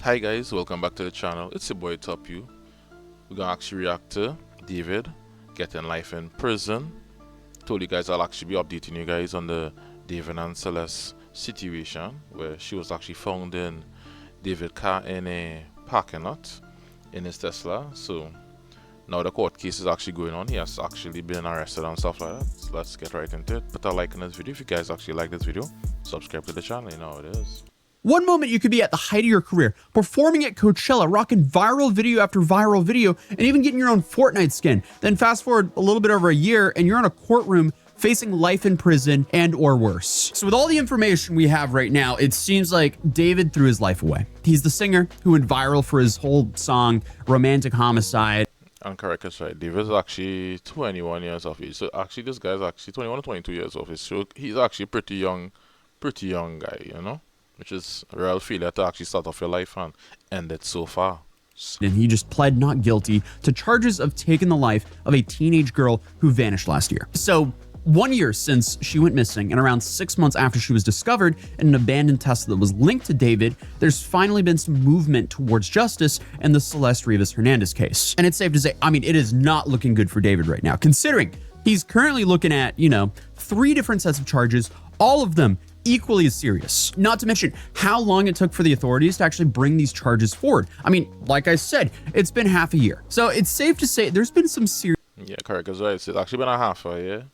Hi guys, welcome back to the channel. It's your boy Toppyou. We're gonna actually react to David getting life in prison. Told you guys I'll actually be updating you guys on the David and Celeste situation where she was actually found in David's car in a parking lot in his Tesla. So now the court case is actually going on. He has actually been arrested and stuff like that. So let's get right into it. Put a like on this video if you guys actually like this video. Subscribe to the channel, you know how it is. One moment you could be at the height of your career, performing at Coachella, rocking viral video after viral video, and even getting your own Fortnite skin. Then fast forward a little bit over a year, and you're in a courtroom facing life in prison and or worse. So with all the information we have right now, it seems like David threw his life away. He's the singer who went viral for his whole song, Romantic Homicide. And correct is right. David's actually 21 years of age. So actually this guy's actually 21 or 22 years of age. So he's actually pretty young guy, you know? Which is a real failure to actually start off your life and end it so far. And he just pled not guilty to charges of taking the life of a teenage girl who vanished last year. So 1 year since she went missing and around 6 months after she was discovered in an abandoned Tesla that was linked to David, there's finally been some movement towards justice in the Celeste Rivas Hernandez case. And it's safe to say, I mean, it is not looking good for David right now, considering he's currently looking at, 3 different sets of charges, all of them equally as serious. Not to mention how long it took for the authorities to actually bring these charges forward. I mean, like I said, it's been half a year. So it's safe to say there's been some serious... Yeah, correct. Because it's actually been a half a year.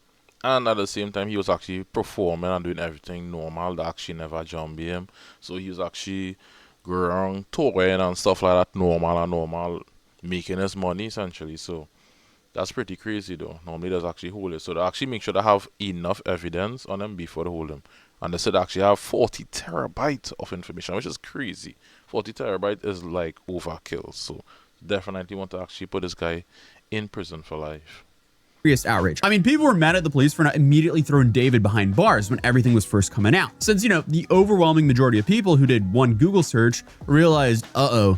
And at the same time, he was actually performing and doing everything normal. That actually never jumped him. So he was actually going around touring and stuff like that, normal, making his money essentially. So that's pretty crazy though. Normally there's actually hold it. So they actually make sure they have enough evidence on him before they hold him. And they said they actually have 40 terabytes of information, which is crazy. 40 terabytes is like overkill. So definitely want to actually put this guy in prison for life. outrage. I mean, people were mad at the police for not immediately throwing David behind bars when everything was first coming out. Since, the overwhelming majority of people who did one Google search realized,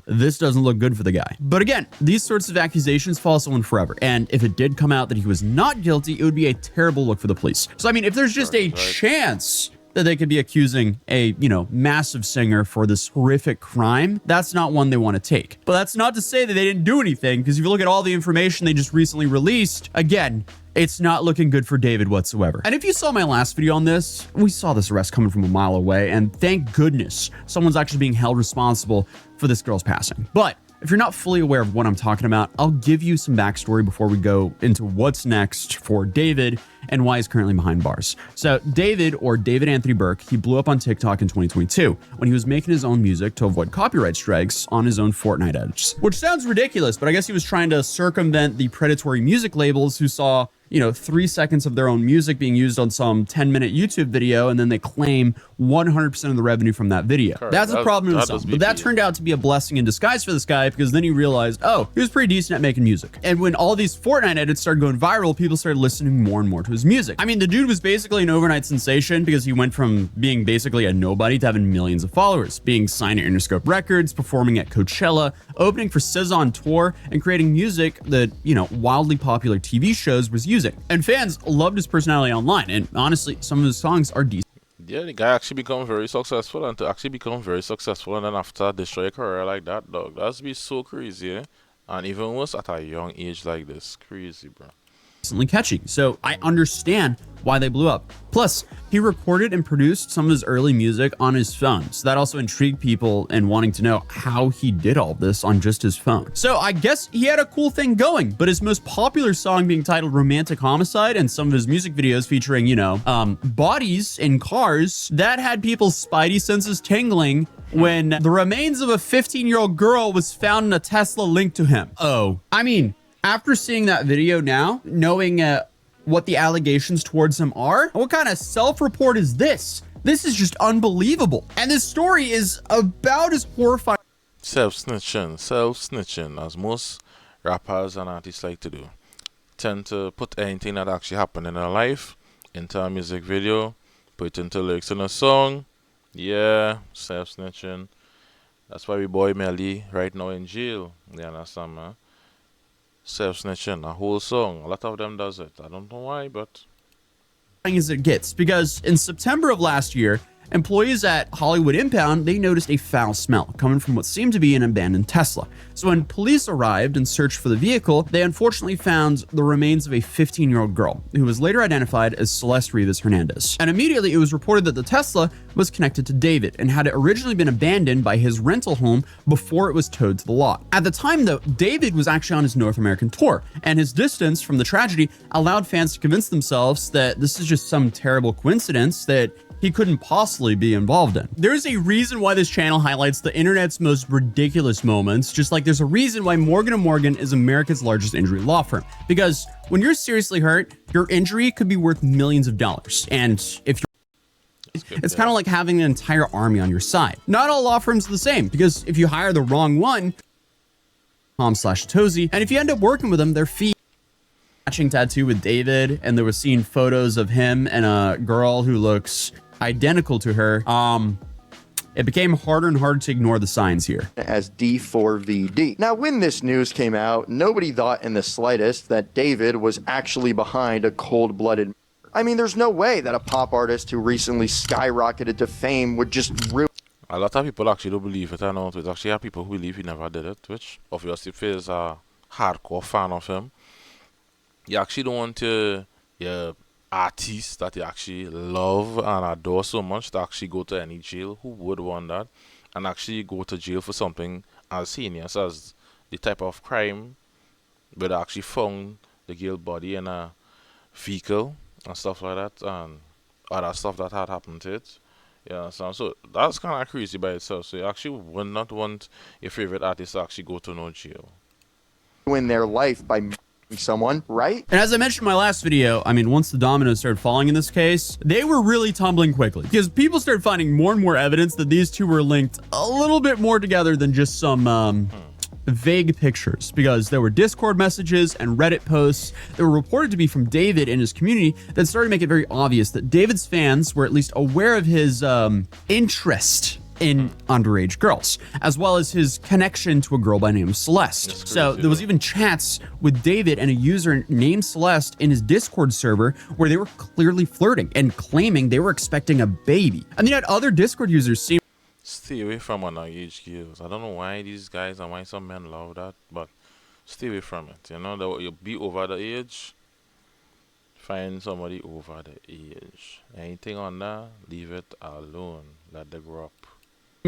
this doesn't look good for the guy. But again, these sorts of accusations follow someone forever. And if it did come out that he was not guilty, it would be a terrible look for the police. So, I mean, if there's just a chance that they could be accusing a, massive singer for this horrific crime, that's not one they want to take. But that's not to say that they didn't do anything, because if you look at all the information they just recently released, again, it's not looking good for David whatsoever. And if you saw my last video on this, we saw this arrest coming from a mile away, and thank goodness someone's actually being held responsible for this girl's passing. But if you're not fully aware of what I'm talking about, I'll give you some backstory before we go into what's next for David and why he's currently behind bars. So David, or David Anthony Burke, he blew up on TikTok in 2022 when he was making his own music to avoid copyright strikes on his own Fortnite edits. Which sounds ridiculous, but I guess he was trying to circumvent the predatory music labels who saw 3 seconds of their own music being used on some 10-minute YouTube video, and then they claim 100% of the revenue from that video. Correct. That's a problem in itself, but that turned out to be a blessing in disguise for this guy, because then he realized, he was pretty decent at making music. And when all these Fortnite edits started going viral, people started listening more and more to his music. I mean, the dude was basically an overnight sensation because he went from being basically a nobody to having millions of followers, being signed to Interscope Records, performing at Coachella, opening for SZA on tour, and creating music that, wildly popular TV shows was using. And fans loved his personality online, and honestly, some of his songs are decent. Yeah, the guy actually become very successful, and to actually become very successful and then after destroy a career like that, dog, that's be so crazy, eh? And even worse at a young age like this. Crazy, bro. Catchy, so I understand why they blew up. Plus, he recorded and produced some of his early music on his phone, so that also intrigued people in wanting to know how he did all this on just his phone. So I guess he had a cool thing going, but his most popular song being titled Romantic Homicide, and some of his music videos featuring, bodies in cars, that had people's spidey senses tingling when the remains of a 15-year-old girl was found in a Tesla linked to him. After seeing that video now, knowing what the allegations towards him are, what kind of self-report is this? This is just unbelievable. And this story is about as horrifying. Self-snitching, as most rappers and artists like to do. Tend to put anything that actually happened in their life into a music video, put it into lyrics in a song. Yeah, self-snitching. That's why we boy Melly right now in jail. You understand, man? Self-snitching, a whole song. A lot of them does it. I don't know why, but as it gets, because in September of last year, employees at Hollywood Impound, they noticed a foul smell coming from what seemed to be an abandoned Tesla. So when police arrived and searched for the vehicle, they unfortunately found the remains of a 15-year-old girl, who was later identified as Celeste Rivas Hernandez. And immediately it was reported that the Tesla was connected to David and had originally been abandoned by his rental home before it was towed to the lot. At the time though, David was actually on his North American tour, and his distance from the tragedy allowed fans to convince themselves that this is just some terrible coincidence that he couldn't possibly be involved in. There's a reason why this channel highlights the internet's most ridiculous moments, just like there's a reason why Morgan & Morgan is America's largest injury law firm. Because when you're seriously hurt, your injury could be worth millions of dollars. And if you're it's kind of like having an entire army on your side. Not all law firms are the same, because if you hire the wrong one, .com/Tozy, and if you end up working with them, their fee matching tattoo with David, and there was seen photos of him and a girl who looks identical to her. It became harder and harder to ignore the signs here. As D4VD. Now, when this news came out, nobody thought in the slightest that David was actually behind a cold-blooded murder. I mean, there's no way that a pop artist who recently skyrocketed to fame would just ruin. A lot of people actually don't believe it. I know it actually have people who believe he never did it, which obviously if he's a hardcore fan of him, you actually don't want to artists that you actually love and adore so much to actually go to any jail. Who would want that? And actually go to jail for something as heinous as the type of crime where they actually found the girl body in a vehicle and stuff like that, and other stuff that had happened to it. Yeah, so that's kind of crazy by itself. So you actually would not want your favorite artist to actually go to no jail. In their life by someone, right? And as I mentioned in my last video, I mean, once the dominoes started falling in this case, they were really tumbling quickly because people started finding more and more evidence that these two were linked a little bit more together than just some vague pictures, because there were Discord messages and Reddit posts that were reported to be from David and his community that started to make it very obvious that David's fans were at least aware of his interest in underage girls, as well as his connection to a girl by the name of Celeste. So there was even chats with David and a user named Celeste in his Discord server where they were clearly flirting and claiming they were expecting a baby. And then you had other Discord users seem Stay away from underage girls. I don't know why these guys and why some men love that, but stay away from it. You know, you'll be over the age. Find somebody over the age. Anything on that, leave it alone. Let them grow up.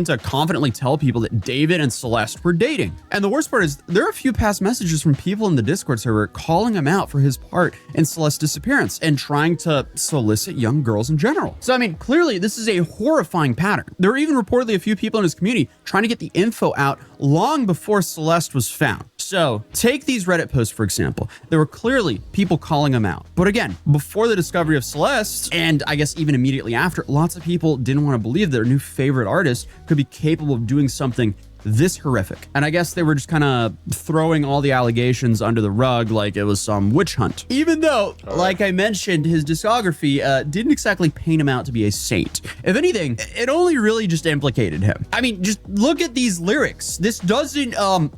To confidently tell people that David and Celeste were dating. And the worst part is there are a few past messages from people in the Discord server calling him out for his part in Celeste's disappearance and trying to solicit young girls in general. So I mean, clearly this is a horrifying pattern. There were even reportedly a few people in his community trying to get the info out long before Celeste was found. So take these Reddit posts, for example. There were clearly people calling him out. But again, before the discovery of Celeste, and I guess even immediately after, lots of people didn't want to believe their new favorite artist could be capable of doing something this horrific. And I guess they were just kind of throwing all the allegations under the rug like it was some witch hunt. Even though, like I mentioned, his discography didn't exactly paint him out to be a saint. If anything, it only really just implicated him. I mean, just look at these lyrics. This doesn't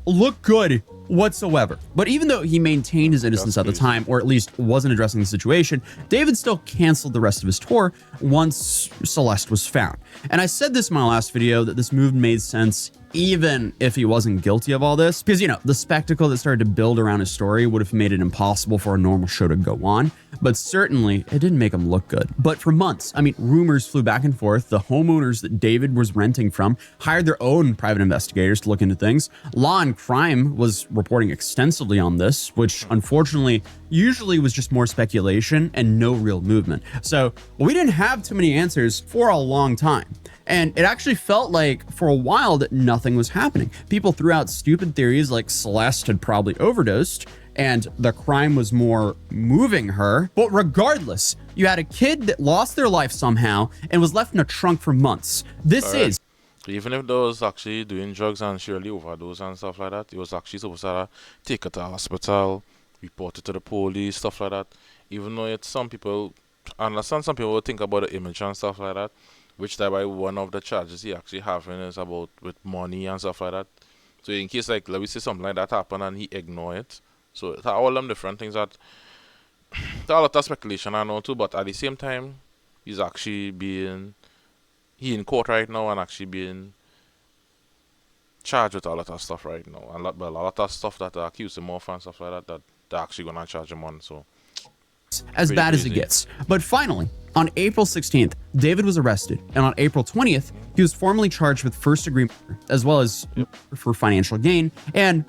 look good whatsoever. But even though he maintained his innocence at the time, or at least wasn't addressing the situation, David still canceled the rest of his tour once Celeste was found. And I said this in my last video that this move made sense even if he wasn't guilty of all this, because, you know, the spectacle that started to build around his story would have made it impossible for a normal show to go on, but certainly it didn't make him look good. But for months, I mean, rumors flew back and forth. The homeowners that David was renting from hired their own private investigators to look into things. Law&Crime was reporting extensively on this, which unfortunately usually was just more speculation and no real movement. So we didn't have too many answers for a long time. And it actually felt like for a while that nothing was happening. People threw out stupid theories like Celeste had probably overdosed and the crime was more moving her. But regardless, you had a kid that lost their life somehow and was left in a trunk for months. This is... Even if they was actually doing drugs and surely overdose and stuff like that, it was actually supposed to take it to the hospital, report it to the police, stuff like that. Even though it's some people, I understand some people will think about the image and stuff like that, which that by one of the charges he actually having is about with money and stuff like that. So in case like let me say something like that happen and he ignore it. So it's all them different things that there are a lot of speculation I know too, but at the same time he's actually being he in court right now and actually being charged with a lot of stuff right now. And a lot of stuff that they accuse him of and stuff like that that they're actually gonna charge him on. So as pretty bad as it crazy. gets. But finally, on April 16th, David was arrested, and on April 20th, he was formally charged with first-degree murder, as well as for financial gain and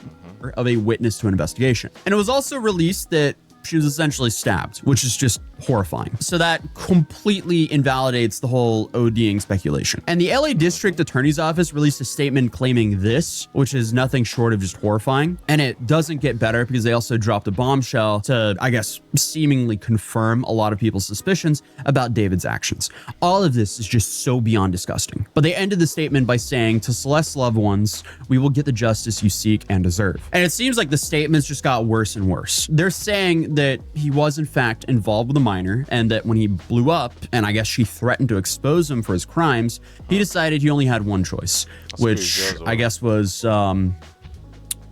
of a witness to an investigation. And it was also released that she was essentially stabbed, which is just horrifying. So that completely invalidates the whole ODing speculation. And the LA District Attorney's Office released a statement claiming this, which is nothing short of just horrifying. And it doesn't get better because they also dropped a bombshell to, I guess, seemingly confirm a lot of people's suspicions about David's actions. All of this is just so beyond disgusting. But they ended the statement by saying, to Celeste's loved ones, we will get the justice you seek and deserve. And it seems like the statements just got worse and worse. They're saying that he was in fact involved with a minor, and that when he blew up, and I guess she threatened to expose him for his crimes, he decided he only had one choice, which I guess was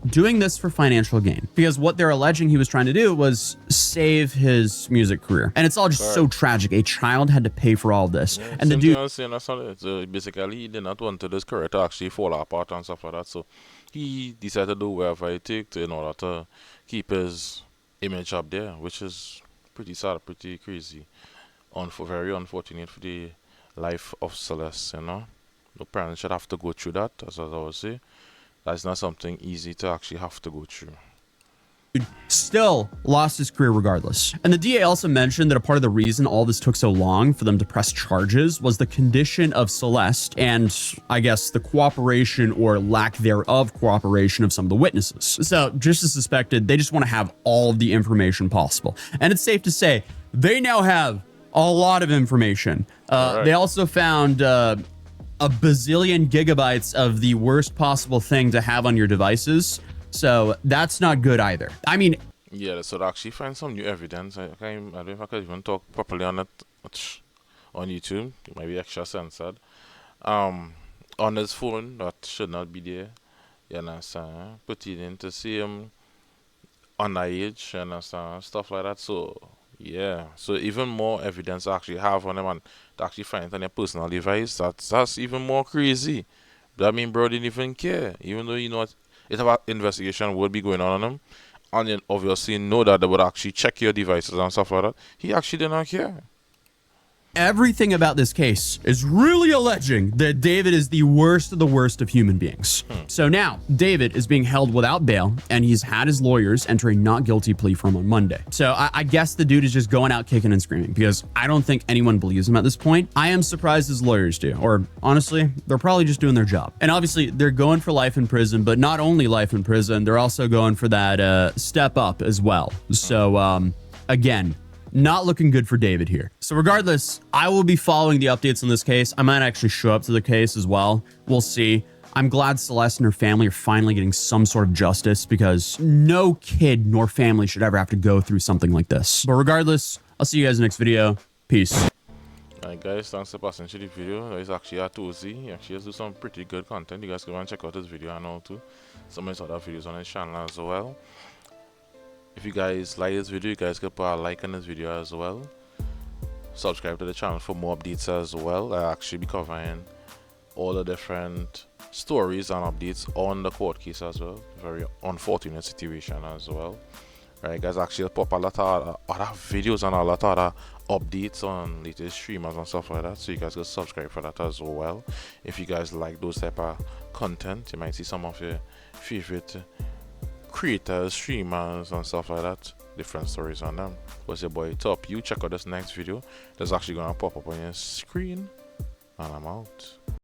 doing this for financial gain. Because what they're alleging he was trying to do was save his music career. And it's all just so tragic. A child had to pay for all this. Yeah, and the dude... basically, he did not want this career to actually fall apart and stuff like that. So he decided to do whatever it takes in order to keep his image up there, which is pretty sad, pretty crazy. Very unfortunate for the life of Celeste, you know. No parents should have to go through that, as I always say. That's not something easy to actually have to go through. Still lost his career regardless. And the DA also mentioned that a part of the reason all this took so long for them to press charges was the condition of Celeste and, I guess, the cooperation or lack thereof cooperation of some of the witnesses. So just as suspected, they just want to have all of the information possible. And it's safe to say they now have a lot of information. They also found a bazillion gigabytes of the worst possible thing to have on your devices. So that's not good either. I mean, yeah, so they actually find some new evidence. I don't know if I could even talk properly on it on YouTube. It might be extra censored. On his phone, that should not be there. You understand? Put it in to see him underage, you understand? Stuff like that. So yeah, so even more evidence I actually have on them and to actually find it on their personal device. That's even more crazy. That mean bro didn't even care, even though you know it's about investigation would be going on him, and then obviously know that they would actually check your devices and stuff like that. He actually did not care. everything about this case is really alleging that David is the worst of human beings. So now, David is being held without bail, and he's had his lawyers enter a not guilty plea for him on Monday. So I guess the dude is just going out kicking and screaming, because I don't think anyone believes him at this point. I am surprised his lawyers do, or honestly, they're probably just doing their job. And obviously, they're going for life in prison, but not only life in prison, they're also going for that step up as well. So again, not looking good for David here. So regardless, I will be following the updates on this case. I might actually show up to the case as well. We'll see. I'm glad Celeste and her family are finally getting some sort of justice, because no kid nor family should ever have to go through something like this. But regardless, I'll see you guys in the next video. Peace. Alright guys, thanks for passing through the video. It's actually a Tozy. He actually has do some pretty good content. You guys can go and check out this video and all too. Some of his other videos on his channel as well. If you guys like this video, you guys can put a like on this video as well. Subscribe to the channel for more updates as well. I'll actually be covering all the different stories and updates on the court case as well. Very unfortunate situation as well. Right guys, actually pop a lot of other videos and a lot of other updates on latest streamers and stuff like that, so you guys can subscribe for that as well. If you guys like those type of content, you might see some of your favorite creators, streamers and stuff like that, different stories on them. Was your boy Toppyou. Check out this next video that's actually gonna pop up on your screen, and I'm out.